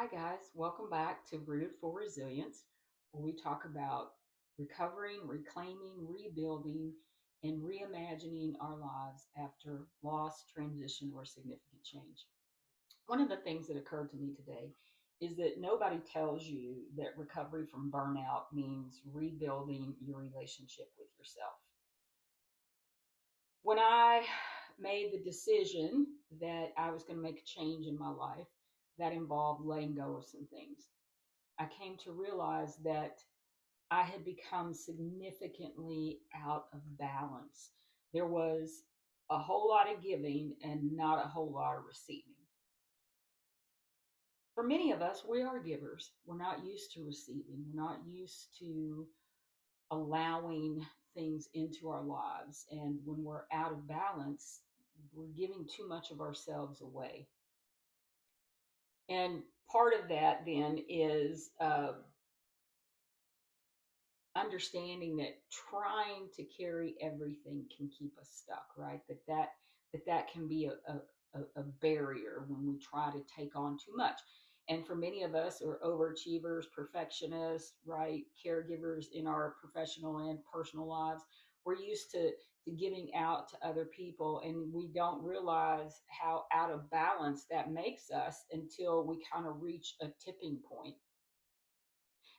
Hi, guys. Welcome back to Rooted for Resilience, where we talk about recovering, reclaiming, rebuilding, and reimagining our lives after loss, transition, or significant change. One of the things that occurred to me today is that nobody tells you that recovery from burnout means rebuilding your relationship with yourself. When I made the decision that I was going to make a change in my life, that involved letting go of some things. I came to realize that I had become significantly out of balance. There was a whole lot of giving and not a whole lot of receiving. For many of us, we are givers. We're not used to receiving, we're not used to allowing things into our lives. And when we're out of balance, we're giving too much of ourselves away. And part of that then is understanding that trying to carry everything can keep us stuck, right? That can be a barrier when we try to take on too much. And for many of us are overachievers, perfectionists, right? Caregivers in our professional and personal lives. We're used to giving out to other people, and we don't realize how out of balance that makes us until we kind of reach a tipping point.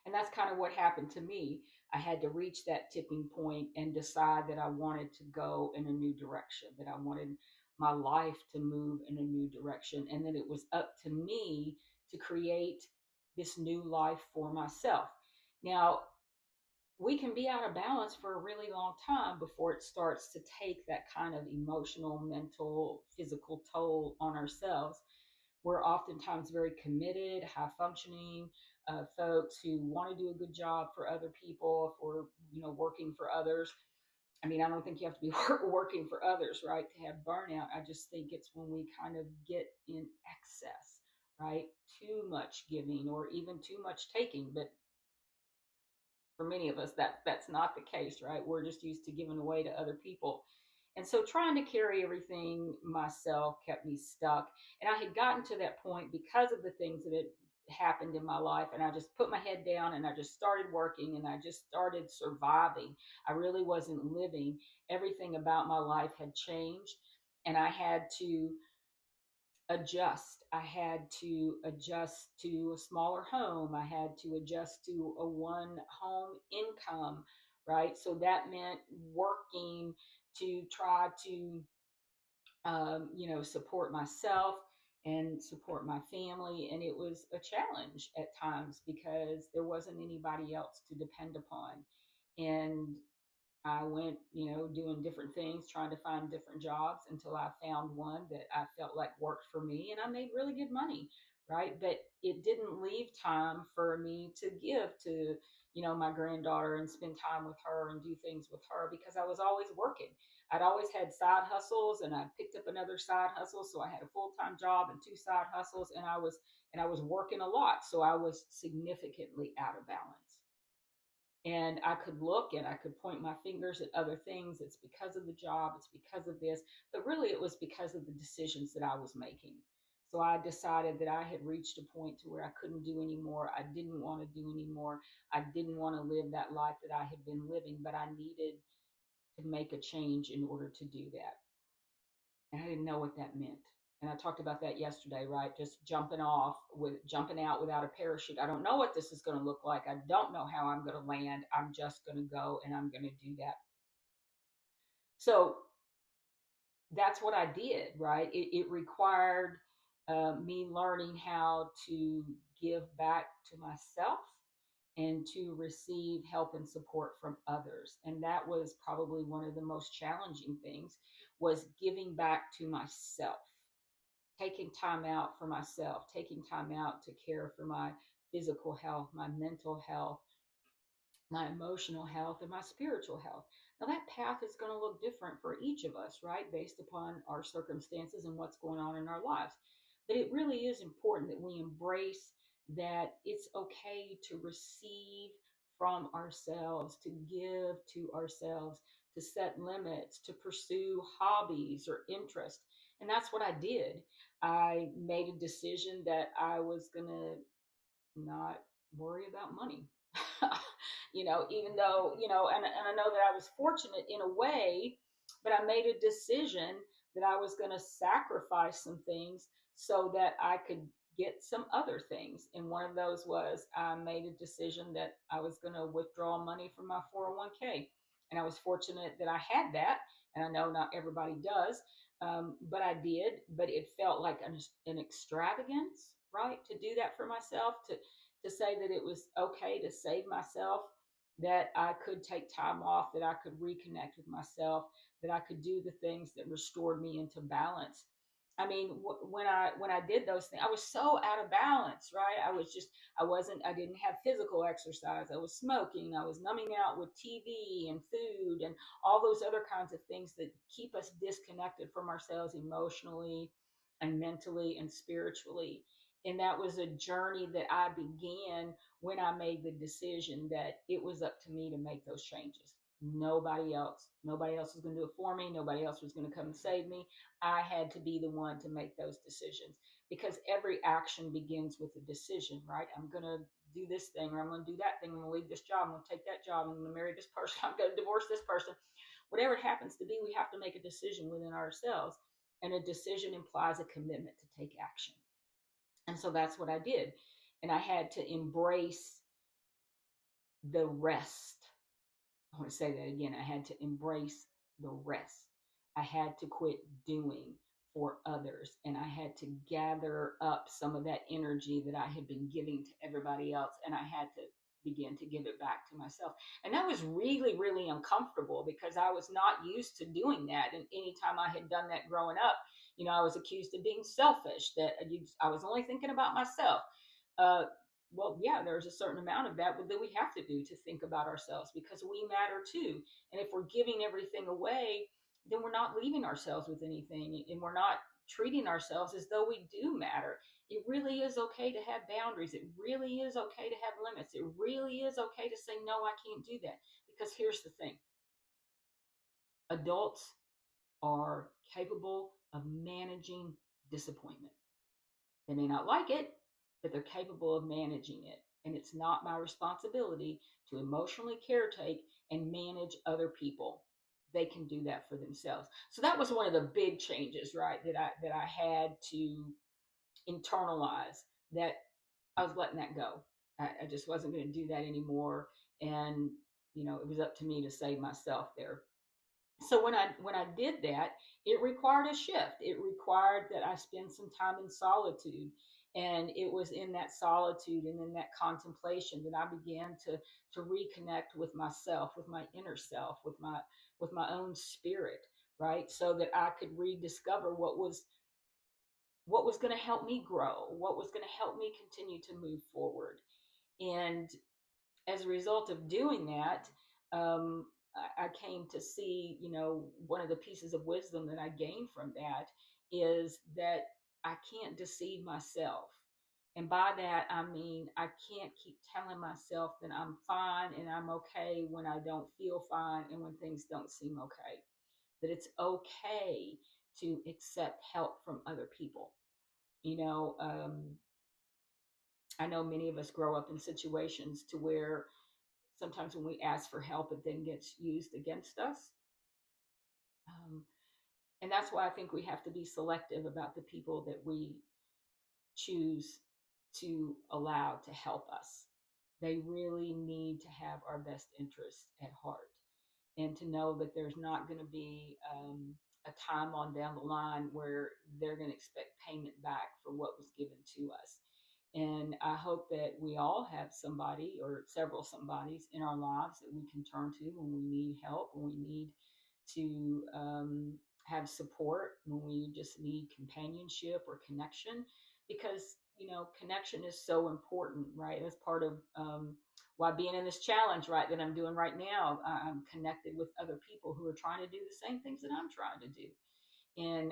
And that's kind of what happened to me. I had to reach that tipping point and decide that I wanted to go in a new direction, that I wanted my life to move in a new direction, and that it was up to me to create this new life for myself. Now, we can be out of balance for a really long time before it starts to take that kind of emotional, mental, physical toll on ourselves. We're oftentimes very committed, high functioning folks who want to do a good job for other people. If we're, working for others. I mean, I don't think you have to be working for others, right, to have burnout. I just think it's when we kind of get in excess, right? Too much giving or even too much taking. But for many of us, that's not the case, right? We're just used to giving away to other people. And so trying to carry everything myself kept me stuck. And I had gotten to that point because of the things that had happened in my life. And I just put my head down and I just started working and I just started surviving. I really wasn't living. Everything about my life had changed. And I had to adjust. I had to adjust to a smaller home. I had to adjust to a one home income, right? So that meant working to try to, support myself and support my family. And it was a challenge at times because there wasn't anybody else to depend upon. And I went, doing different things, trying to find different jobs until I found one that I felt like worked for me and I made really good money, right? But it didn't leave time for me to give to, my granddaughter and spend time with her and do things with her because I was always working. I'd always had side hustles and I picked up another side hustle. So I had a full-time job and two side hustles and I was working a lot. So I was significantly out of balance. And I could look and I could point my fingers at other things. It's because of the job, it's because of this, but really it was because of the decisions that I was making. So I decided that I had reached a point to where I couldn't do anymore. I didn't want to do anymore. I didn't want to live that life that I had been living, but I needed to make a change in order to do that. And I didn't know what that meant. And I talked about that yesterday, right? Just jumping out without a parachute. I don't know what this is going to look like. I don't know how I'm going to land. I'm just going to go and I'm going to do that. So that's what I did, right? It required me learning how to give back to myself and to receive help and support from others. And that was probably one of the most challenging things was giving back to myself, taking time out for myself, taking time out to care for my physical health, my mental health, my emotional health, and my spiritual health. Now, that path is going to look different for each of us, right? Based upon our circumstances and what's going on in our lives. But it really is important that we embrace that it's okay to receive from ourselves, to give to ourselves, to set limits, to pursue hobbies or interests. And that's what I did. I made a decision that I was going to not worry about money. Even though, and I know that I was fortunate in a way, but I made a decision that I was going to sacrifice some things so that I could get some other things. And one of those was I made a decision that I was going to withdraw money from my 401k. And I was fortunate that I had that. And I know not everybody does, but I did. But it felt like an extravagance, right? To do that for myself, to say that it was okay to save myself, that I could take time off, that I could reconnect with myself, that I could do the things that restored me into balance. I mean, when I did those things, I was so out of balance, right? I didn't have physical exercise. I was smoking. I was numbing out with TV and food and all those other kinds of things that keep us disconnected from ourselves emotionally and mentally and spiritually. And that was a journey that I began when I made the decision that it was up to me to make those changes. Nobody else was going to do it for me. Nobody else was going to come and save me. I had to be the one to make those decisions, because every action begins with a decision, right? I'm going to do this thing, or I'm going to do that thing. I'm going to leave this job. I'm going to take that job. I'm going to marry this person. I'm going to divorce this person. Whatever it happens to be, we have to make a decision within ourselves. And a decision implies a commitment to take action. And so that's what I did. And I had to embrace the rest. I want to say that again. I had to embrace the rest. I had to quit doing for others, and I had to gather up some of that energy that I had been giving to everybody else, and I had to begin to give it back to myself. And that was really, really uncomfortable, because I was not used to doing that. And anytime I had done that growing up, I was accused of being selfish, that I was only thinking about myself. Uh, well, yeah, there's a certain amount of that that we have to do to think about ourselves, because we matter too. And if we're giving everything away, then we're not leaving ourselves with anything, and we're not treating ourselves as though we do matter. It really is okay to have boundaries. It really is okay to have limits. It really is okay to say, no, I can't do that. Because here's the thing: adults are capable of managing disappointment. They may not like it, but they're capable of managing it. And it's not my responsibility to emotionally caretake and manage other people. They can do that for themselves. So that was one of the big changes, right? That I had to internalize, that I was letting that go. I just wasn't going to do that anymore. And it was up to me to save myself there. So when I did that, it required a shift. It required that I spend some time in solitude. And it was in that solitude and in that contemplation that I began to reconnect with myself, with my inner self, with my own spirit, right? So that I could rediscover what was going to help me grow, what was going to help me continue to move forward. And as a result of doing that, I came to see, one of the pieces of wisdom that I gained from that is that I can't deceive myself. And by that, I mean, I can't keep telling myself that I'm fine and I'm okay when I don't feel fine and when things don't seem okay. That it's okay to accept help from other people. You know, um, I know many of us grow up in situations to where sometimes when we ask for help, it then gets used against us. Um, and that's why I think we have to be selective about the people that we choose to allow to help us. They really need to have our best interests at heart, and to know that there's not going to be a time on down the line where they're going to expect payment back for what was given to us. And I hope that we all have somebody or several somebodies in our lives that we can turn to when we need help, when we need to have support, when we just need companionship or connection. Because, connection is so important, right? That's part of why being in this challenge, right, that I'm doing right now, I'm connected with other people who are trying to do the same things that I'm trying to do. And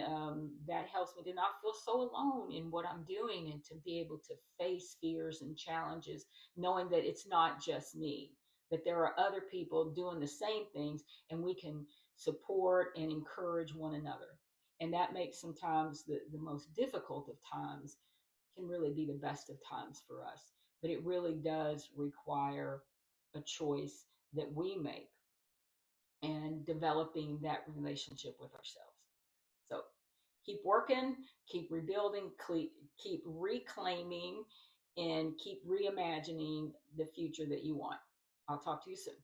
that helps me to not feel so alone in what I'm doing, and to be able to face fears and challenges, knowing that it's not just me, that there are other people doing the same things, and we can support and encourage one another. And that makes sometimes the most difficult of times can really be the best of times for us. But it really does require a choice that we make and developing that relationship with ourselves. So keep working, keep rebuilding, keep reclaiming, and keep reimagining the future that you want. I'll talk to you soon.